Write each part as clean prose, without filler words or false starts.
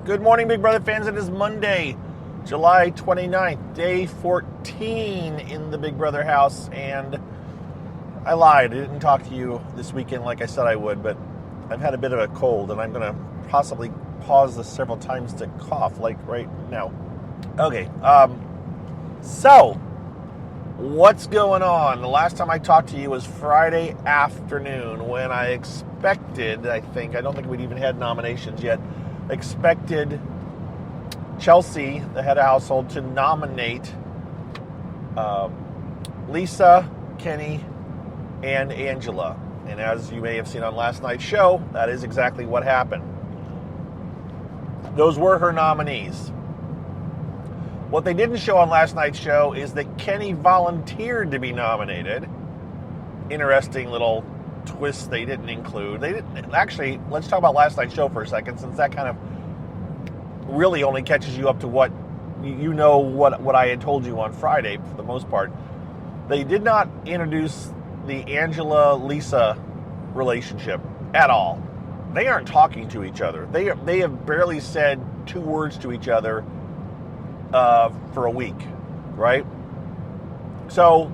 Good morning, Big Brother fans. It is Monday, July 29th, day 14 in the Big Brother house. And I lied. I didn't talk to you this weekend like I said I would, but I've had a bit of a cold, and I'm going to possibly pause this several times to cough, like right now. Okay, so what's going on? The last time I talked to you was Friday afternoon when I expected, I don't think we'd even had nominations yet, expected Chelsea, the head of household, to nominate Lisa, Kenny, and Angela. And as you may have seen on last night's show, that is exactly what happened. Those were her nominees. What they didn't show on last night's show is that Kenny volunteered to be nominated. Interesting little twist they didn't include. They didn't actually. Let's talk about last night's show for a second, since that kind of really only catches you up to what you know what I had told you on Friday for the most part. They did not introduce the Angela-Lisa relationship at all. They aren't talking to each other. They have barely said two words to each other for a week, right? So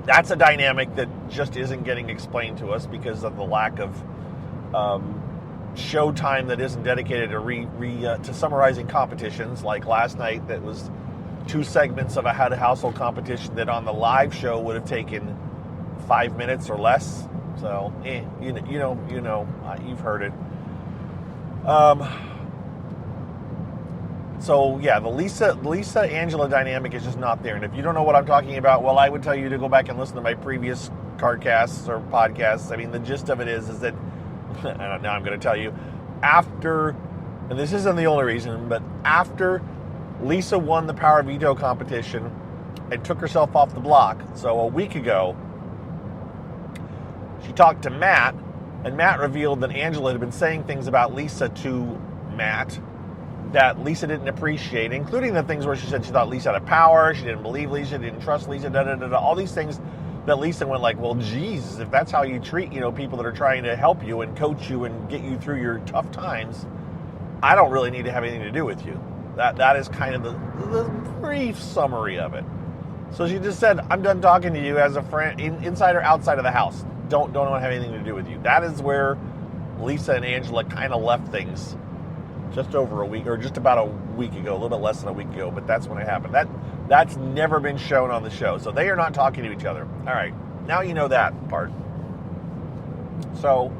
that's a dynamic that just isn't getting explained to us because of the lack of show time that isn't dedicated to to summarizing competitions. Like last night, that was two segments of a head of household competition that on the live show would have taken 5 minutes or less. So, you've heard it. So yeah, the Lisa Angela dynamic is just not there. And if you don't know what I'm talking about, well, I would tell you to go back and listen to my previous cardcasts or podcasts. I mean, the gist of it is that now I'm going to tell you, after, and this isn't the only reason, but after Lisa won the Power Veto competition and took herself off the block, so a week ago, she talked to Matt, and Matt revealed that Angela had been saying things about Lisa to Matt that Lisa didn't appreciate, including the things where she said she thought Lisa had power, she didn't believe Lisa, didn't trust Lisa, all these things that Lisa went like, well, geez, if that's how you treat, people that are trying to help you and coach you and get you through your tough times, I don't really need to have anything to do with you. That is kind of the brief summary of it. So she just said, I'm done talking to you as a friend, inside or outside of the house. Don't want to have anything to do with you. That is where Lisa and Angela kind of left things just over a week, or just about a week ago, a little bit less than a week ago, but that's when it happened. That's never been shown on the show. So they are not talking to each other. All right, now you know that part. So,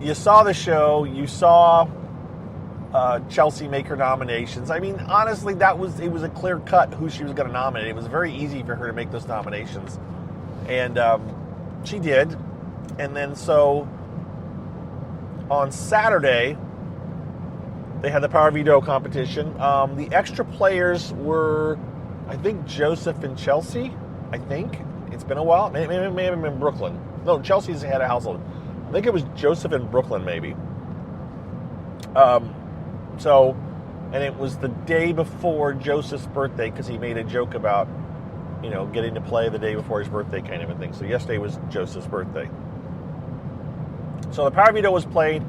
you saw the show, you saw Chelsea make her nominations. I mean, honestly, it was a clear cut who she was going to nominate. It was very easy for her to make those nominations, and she did. And then so on Saturday, they had the Power Veto competition. The extra players were, I think, Joseph and Chelsea. I think it's been a while. Maybe it may have been Brooklyn. No, Chelsea's the head of household. I think it was Joseph and Brooklyn, maybe. So, and it was the day before Joseph's birthday because he made a joke about, getting to play the day before his birthday kind of a thing. So yesterday was Joseph's birthday. So the Power Veto was played.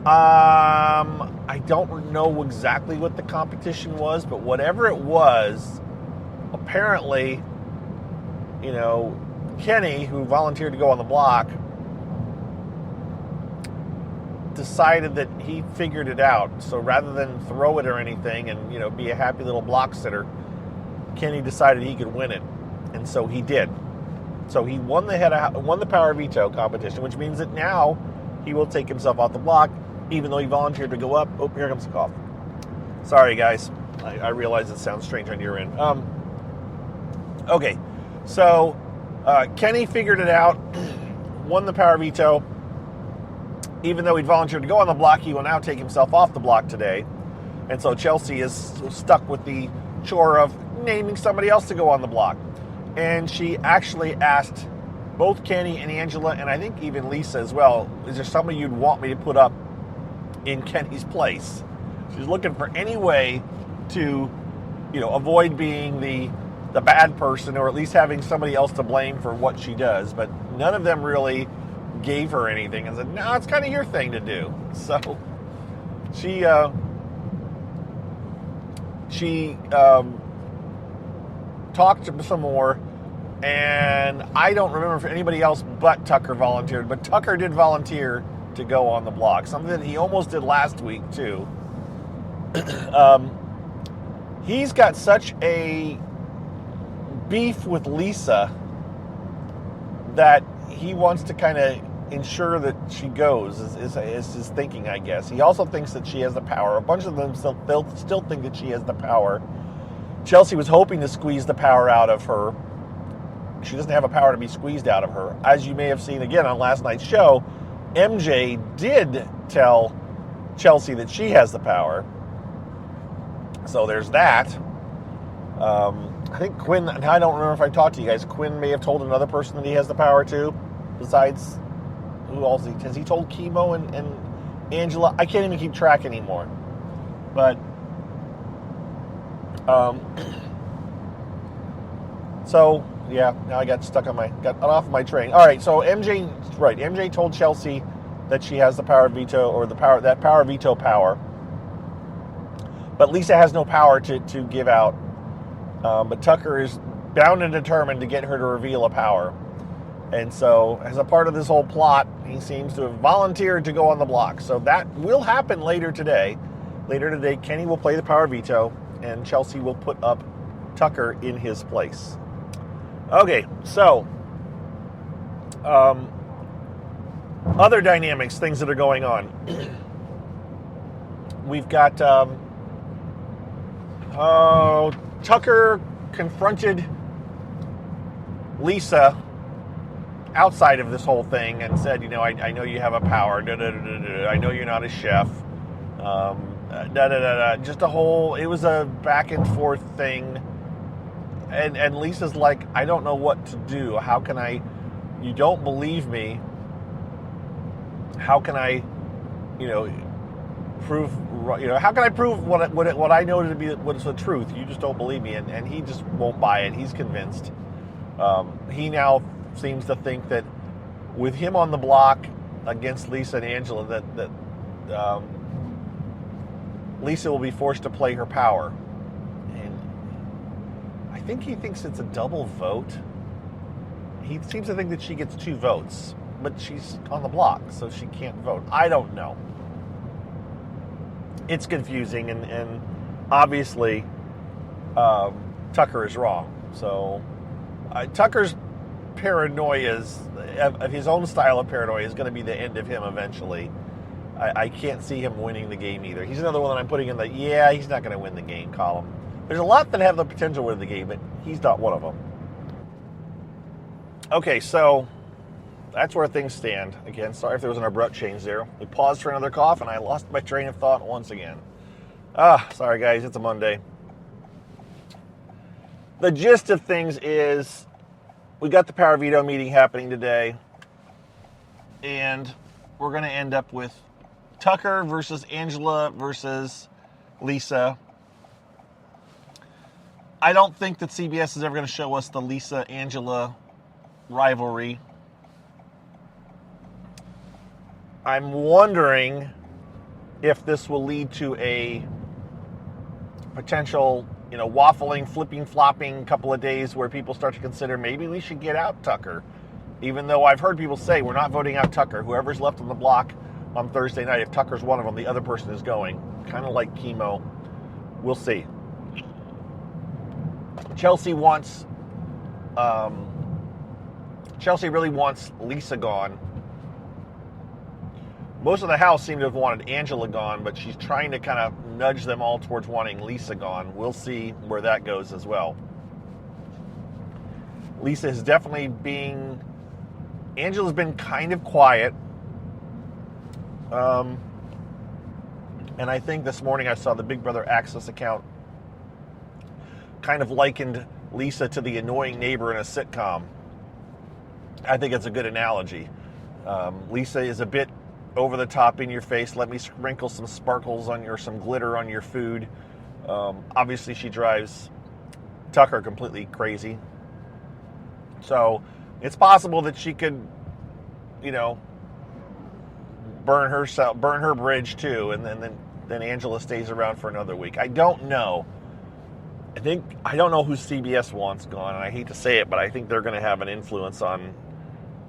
I don't know exactly what the competition was, but whatever it was, apparently, Kenny, who volunteered to go on the block, decided that he figured it out. So rather than throw it or anything and, be a happy little block sitter, Kenny decided he could win it. And so he did. So he won the Power Veto competition, which means that now he will take himself off the block, even though he volunteered to go up. Oh, here comes the cough. Sorry, guys. I realize it sounds strange on your end. Okay, so Kenny figured it out, won the Power Veto. Even though he'd volunteered to go on the block, he will now take himself off the block today. And so Chelsea is stuck with the chore of naming somebody else to go on the block. And she actually asked both Kenny and Angela, and I think even Lisa as well, is there somebody you'd want me to put up in Kenny's place? She's looking for any way to, avoid being the bad person, or at least having somebody else to blame for what she does. But none of them really gave her anything and said, no, it's kind of your thing to do. So she talked some more, and I don't remember if anybody else but Tucker volunteered, but Tucker did volunteer to go on the block, something that he almost did last week too. He's got such a beef with Lisa that he wants to kind of ensure that she goes, is his thinking, I guess. He also thinks that she has the power. A bunch of them still think that she has the power. Chelsea was hoping to squeeze the power out of her. She doesn't have a power to be squeezed out of her. As you may have seen again on last night's show, MJ did tell Chelsea that she has the power. So there's that. I think Quinn, and I don't remember if I talked to you guys, Quinn may have told another person that he has the power too, besides, who else? Has he told Chemo and Angela? I can't even keep track anymore. But, so, yeah, now I got off my train. All right, so MJ told Chelsea that she has the power of veto, or that power veto power. But Lisa has no power to give out. But Tucker is bound and determined to get her to reveal a power. And so, as a part of this whole plot, he seems to have volunteered to go on the block. So that will happen later today. Later today, Kenny will play the power veto, and Chelsea will put up Tucker in his place. Okay, so other dynamics, things that are going on. We've got Tucker confronted Lisa outside of this whole thing and said, I know you have a power. I know you're not a chef. Just a whole, it was a back and forth thing. And Lisa's like, I don't know what to do. How can I, you don't believe me. How can I, prove, how can I prove what I know to be what's the truth? You just don't believe me. And he just won't buy it. He's convinced. He now seems to think that with him on the block against Lisa and Angela, that Lisa will be forced to play her power. And I think he thinks it's a double vote. He seems to think that she gets 2 votes, but she's on the block, so she can't vote. I don't know. It's confusing, and obviously Tucker is wrong. So Tucker's paranoia, of his own style of paranoia, is going to be the end of him eventually. I can't see him winning the game either. He's another one that I'm putting in he's not going to win the game column. There's a lot that have the potential to win the game, but he's not one of them. Okay, so that's where things stand. Again, sorry if there was an abrupt change there. We paused for another cough, and I lost my train of thought once again. Sorry guys, it's a Monday. The gist of things is we got the Power Veto meeting happening today, and we're going to end up with Tucker versus Angela versus Lisa. I don't think that CBS is ever going to show us the Lisa-Angela rivalry. I'm wondering if this will lead to a potential, waffling, flipping, flopping couple of days where people start to consider maybe we should get out Tucker. Even though I've heard people say we're not voting out Tucker. Whoever's left on the block on Thursday night, if Tucker's one of them, the other person is going. Kind of like Chemo. We'll see. Chelsea really wants Lisa gone. Most of the House seem to have wanted Angela gone, but she's trying to kind of nudge them all towards wanting Lisa gone. We'll see where that goes as well. Lisa is definitely Angela's been kind of quiet. And I think this morning I saw the Big Brother Access account kind of likened Lisa to the annoying neighbor in a sitcom. I think it's a good analogy. Lisa is a bit over the top in your face. Let me sprinkle some sparkles on some glitter on your food. Obviously she drives Tucker completely crazy. So it's possible that she could, burn her bridge too, and then Angela stays around for another week. I don't know. I don't know who CBS wants gone, and I hate to say it, but I think they're going to have an influence on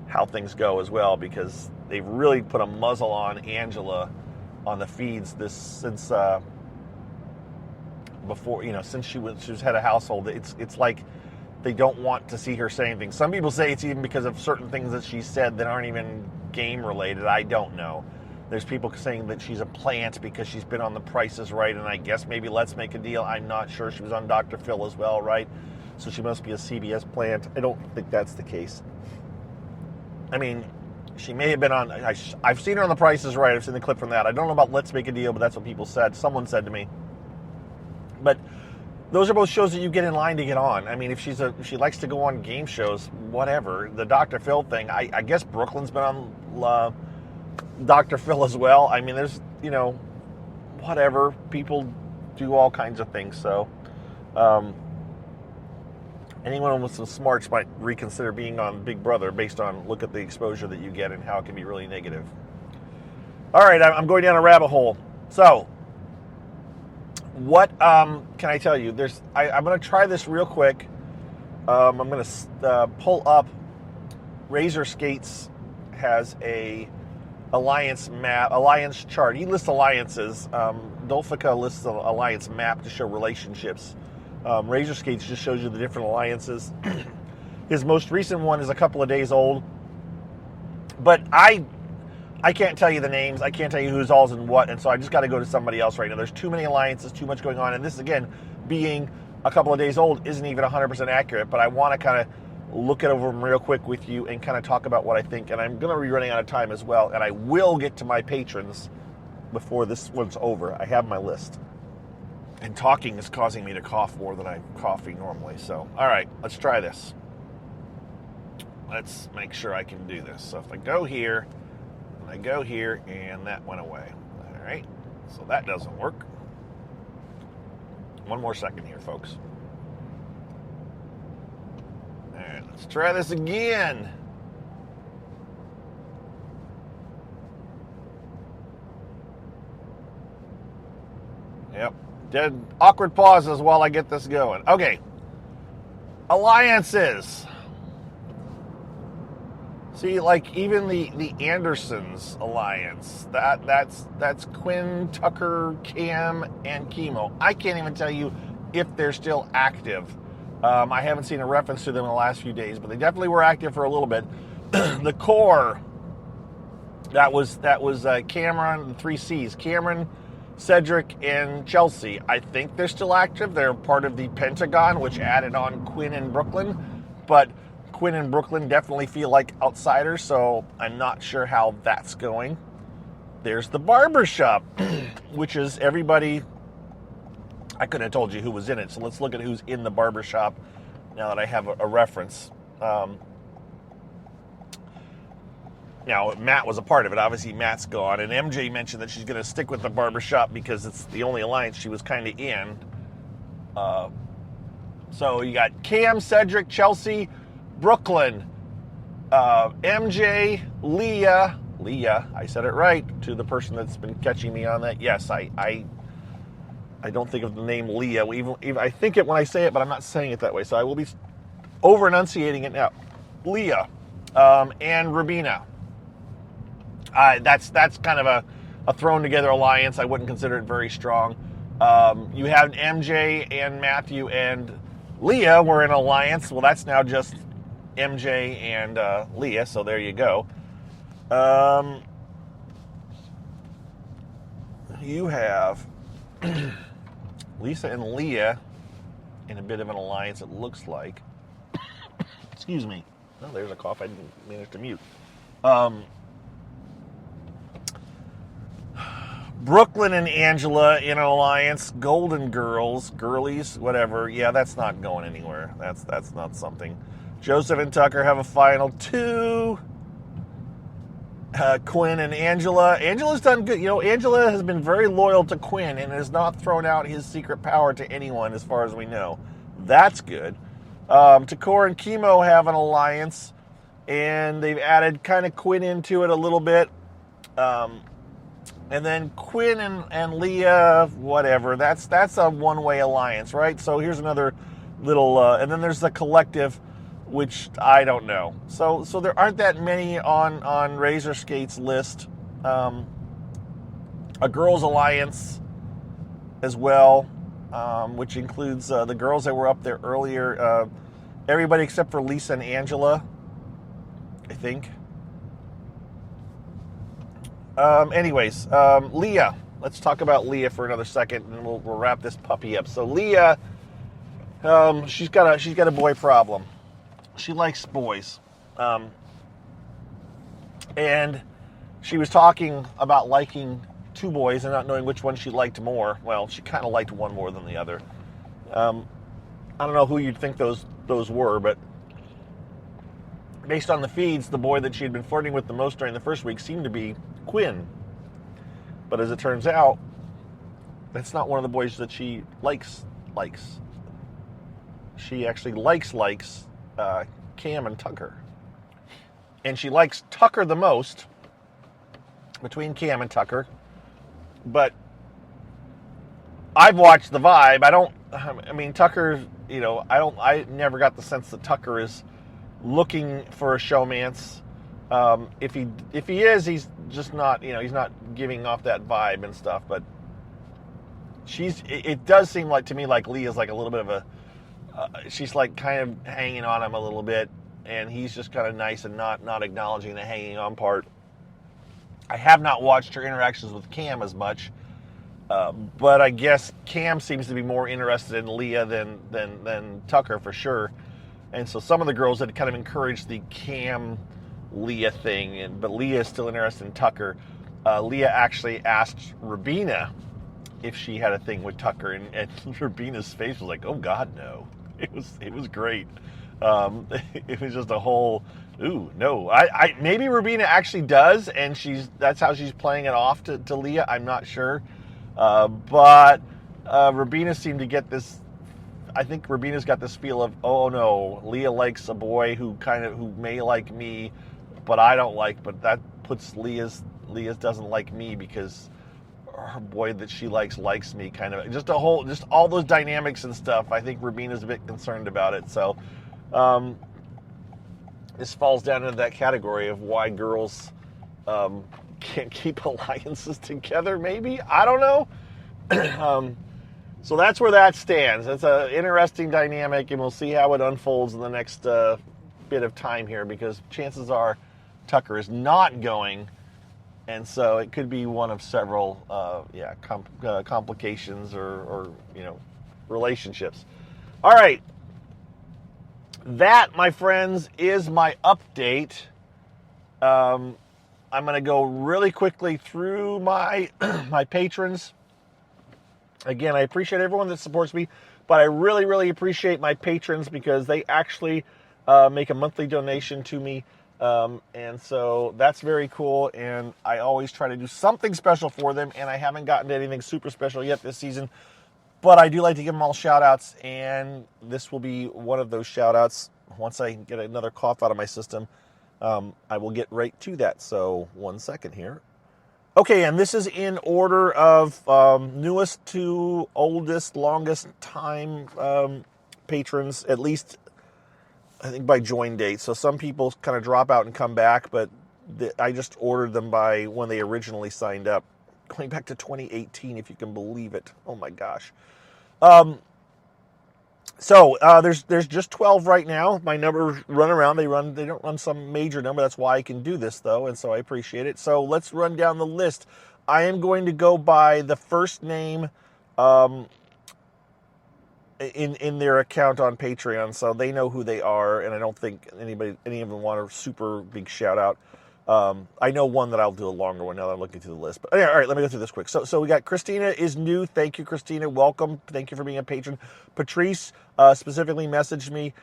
how things go as well, because they've really put a muzzle on Angela on the feeds since before, since she's had a household. It's like they don't want to see her say anything. Some people say it's even because of certain things that she said that aren't even game related. I don't know. There's people saying that she's a plant because she's been on The Price is Right, and I guess maybe Let's Make a Deal. I'm not sure. She was on Dr. Phil as well, right? So she must be a CBS plant. I don't think that's the case. I mean, she may have been on... I've seen her on The Price is Right. I've seen the clip from that. I don't know about Let's Make a Deal, but that's what people said. Someone said to me. But those are both shows that you get in line to get on. I mean, if she likes to go on game shows, whatever. The Dr. Phil thing, I guess Brooklyn's been on... Dr. Phil as well. I mean, there's, whatever. People do all kinds of things. So, anyone with some smarts might reconsider being on Big Brother based on look at the exposure that you get and how it can be really negative. All right, I'm going down a rabbit hole. So, what can I tell you? I'm going to try this real quick. I'm going to pull up Razor Skates has a alliance chart. He lists alliances. Dolfica lists an alliance map to show relationships. Razor Skates just shows you the different alliances. His most recent one is a couple of days old, but I can't tell you the names. I can't tell you who's all's in what, and so I just got to go to somebody else right now. There's too many alliances, too much going on, and this, again, being a couple of days old, isn't even 100% accurate, but I want to kind of look it over them real quick with you and kind of talk about what I think. And I'm going to be running out of time as well, and I will get to my patrons before this one's over. I have my list. And talking is causing me to cough more than I'm coughing normally. So, all right, let's try this. Let's make sure I can do this. So if I go here, and that went away. All right, so that doesn't work. One more second here, folks. All right, let's try this again. Yep, dead awkward pauses while I get this going. Okay, alliances. See, like even the Andersons alliance, that's Quinn, Tucker, Cam, and Chemo. I can't even tell you if they're still active. I haven't seen a reference to them in the last few days, but they definitely were active for a little bit. The core, that was Cameron, the 3 C's, Cameron, Cedric, and Chelsea. I think they're still active. They're part of the Pentagon, which added on Quinn and Brooklyn, but Quinn and Brooklyn definitely feel like outsiders, so I'm not sure how that's going. There's the barbershop, which is everybody. I couldn't have told you who was in it, so let's look at who's in the barbershop now that I have a reference. Now, Matt was a part of it. Obviously, Matt's gone, and MJ mentioned that she's going to stick with the barbershop because it's the only alliance she was kind of in. So you got Cam, Cedric, Chelsea, Brooklyn, MJ, Leah, I said it right to the person that's been catching me on that. Yes, I don't think of the name Leah. Even I think it when I say it, but I'm not saying it that way. So I will be over-enunciating it now. Leah and Rabina. That's kind of a thrown-together alliance. I wouldn't consider it very strong. You have MJ and Matthew and Leah were in an alliance. Well, that's now just MJ and Leah, so there you go. You have Lisa and Leah in a bit of an alliance, it looks like. Excuse me. Oh, there's a cough I didn't manage to mute. Brooklyn and Angela in an alliance. Golden Girls, girlies, whatever. Yeah, that's not going anywhere. That's not something. Joseph and Tucker have a final 2. Quinn and Angela. Angela's done good. You know, Angela has been very loyal to Quinn and has not thrown out his secret power to anyone as far as we know. That's good. Takor and Chemo have an alliance, and they've added kind of Quinn into it a little bit. And then Quinn and Leah, whatever. That's a one-way alliance, right? So here's another little, and then there's the collective, which I don't know. So there aren't that many on Razor Skate's list. A girls' alliance as well, which includes the girls that were up there earlier. Everybody except for Lisa and Angela, I think. Anyways, Leah. Let's talk about Leah for another second, and we'll wrap this puppy up. So Leah, she's got a boy problem. She likes boys, and she was talking about liking two boys and not knowing which one she liked more. Well, she kind of liked one more than the other. I don't know who you'd think those were, but based on the feeds, the boy that she had been flirting with the most during the first week seemed to be Quinn. But as it turns out, that's not one of the boys that she likes. She actually likes Cam and Tucker. And she likes Tucker the most between Cam and Tucker. But I've watched the vibe. Tucker, I never got the sense that Tucker is looking for a showmance. If he is, he's just not, he's not giving off that vibe and stuff. But it does seem like to me like Leah's like a little bit of a, she's like kind of hanging on him a little bit, and he's just kind of nice and not acknowledging the hanging on part. I have not watched her interactions with Cam as much, but I guess Cam seems to be more interested in Leah than Tucker for sure. And so some of the girls had kind of encouraged the Cam-Leah thing, but Leah is still interested in Tucker. Leah actually asked Rubina if she had a thing with Tucker, and Rubina's face was like, "Oh God, no!" It was great. It was just a whole, ooh, no. I maybe Rubina actually does, and that's how she's playing it off to Leah. I'm not sure, but Rubina seemed to get this. I think Rubina's got this feel of, oh no, Leah likes a boy who may like me, but I don't like. But that puts Leah's doesn't like me because her boy that she likes me. Kind of just all those dynamics and stuff. I think Rubina's a bit concerned about it. So this falls down into that category of why girls can't keep alliances together. Maybe, I don't know. So that's where that stands. It's an interesting dynamic, and we'll see how it unfolds in the next bit of time here, because chances are Tucker is not going, and so it could be one of several complications or relationships. All right. That, my friends, is my update. I'm going to go really quickly through my my patrons. Again, I appreciate everyone that supports me, but I really, really appreciate my patrons because they actually make a monthly donation to me. And so that's very cool, and I always try to do something special for them, and I haven't gotten to anything super special yet this season, but I do like to give them all shout-outs, and this will be one of those shout-outs. Once I get another cough out of my system, I will get right to that, so 1 second here. Okay, and this is in order of newest to oldest, longest time patrons, at least I think by join date. So some people kind of drop out and come back, but I just ordered them by when they originally signed up, going back to 2018, if you can believe it. Oh my gosh. So there's just 12 right now. My numbers run around. They don't run some major number. That's why I can do this, though, and so I appreciate it. So let's run down the list. I am going to go by the first name in their account on Patreon, so they know who they are, and I don't think any of them want a super big shout out. I know one that I'll do a longer one now that I'm looking through the list. But all right, let me go through this quick. So we got Christina is new. Thank you, Christina. Welcome. Thank you for being a patron. Patrice specifically messaged me.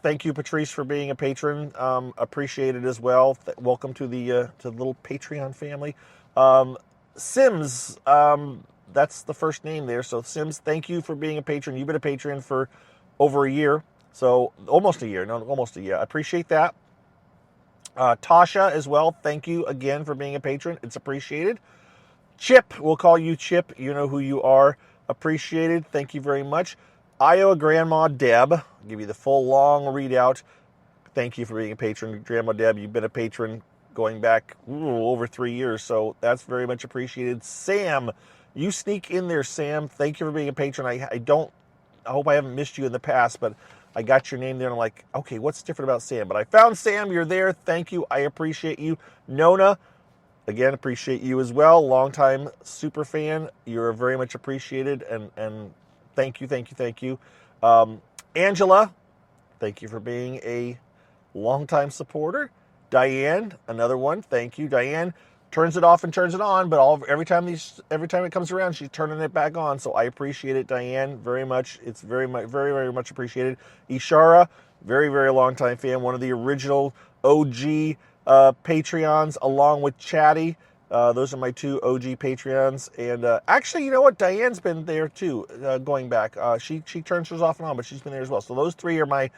Thank you, Patrice, for being a patron. Appreciate it as well. Welcome to the little Patreon family. Sims, that's the first name there. So Sims, thank you for being a patron. You've been a patron for over a year. So almost a year. I appreciate that. Tasha as well, thank you again for being a patron. It's appreciated. Chip, we'll call you Chip. You know who you are. Appreciated. Thank you very much. Iowa Grandma Deb, I'll give you the full long readout. Thank you for being a patron, Grandma Deb. You've been a patron going back over 3 years, so that's very much appreciated. Sam, you sneak in there, Sam. Thank you for being a patron. I hope I haven't missed you in the past, but I got your name there, and I'm like, okay, what's different about Sam? But I found Sam. You're there. Thank you. I appreciate you. Nona, again, appreciate you as well. Longtime super fan. You're very much appreciated, and thank you. Angela, thank you for being a longtime supporter. Diane, another one. Thank you. Diane turns it off and turns it on, but every time it comes around, she's turning it back on. So I appreciate it, Diane, very much. It's very much appreciated. Ishara, very, very long time fan, one of the original OG Patreons, along with Chatty. Those are my two OG Patreons. And actually, you know what? Diane's been there too, going back. She turns hers off and on, but she's been there as well. So those three are my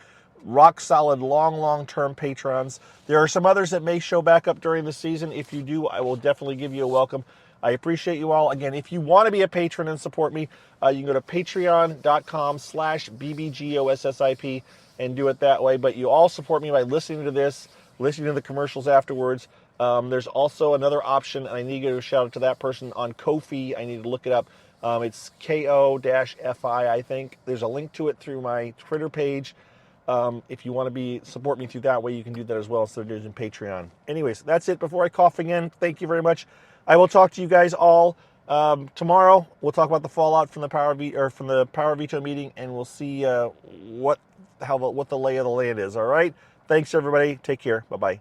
rock solid, long-term patrons. There are some others that may show back up during the season. If you do, I will definitely give you a welcome. I appreciate you all. Again, if you want to be a patron and support me, you can go to patreon.com/bbgossip and do it that way. But you all support me by listening to this, listening to the commercials afterwards. There's also another option, and I need to give a shout out to that person on Ko-fi. I need to look it up. It's KO-FI, I think. There's a link to it through my Twitter page. If you want to support me through that way, you can do that as well instead of using Patreon. Anyways, that's it. Before I cough again, thank you very much. I will talk to you guys all tomorrow. We'll talk about the fallout from the Power Veto meeting, and we'll see what the lay of the land is. All right. Thanks everybody. Take care. Bye bye.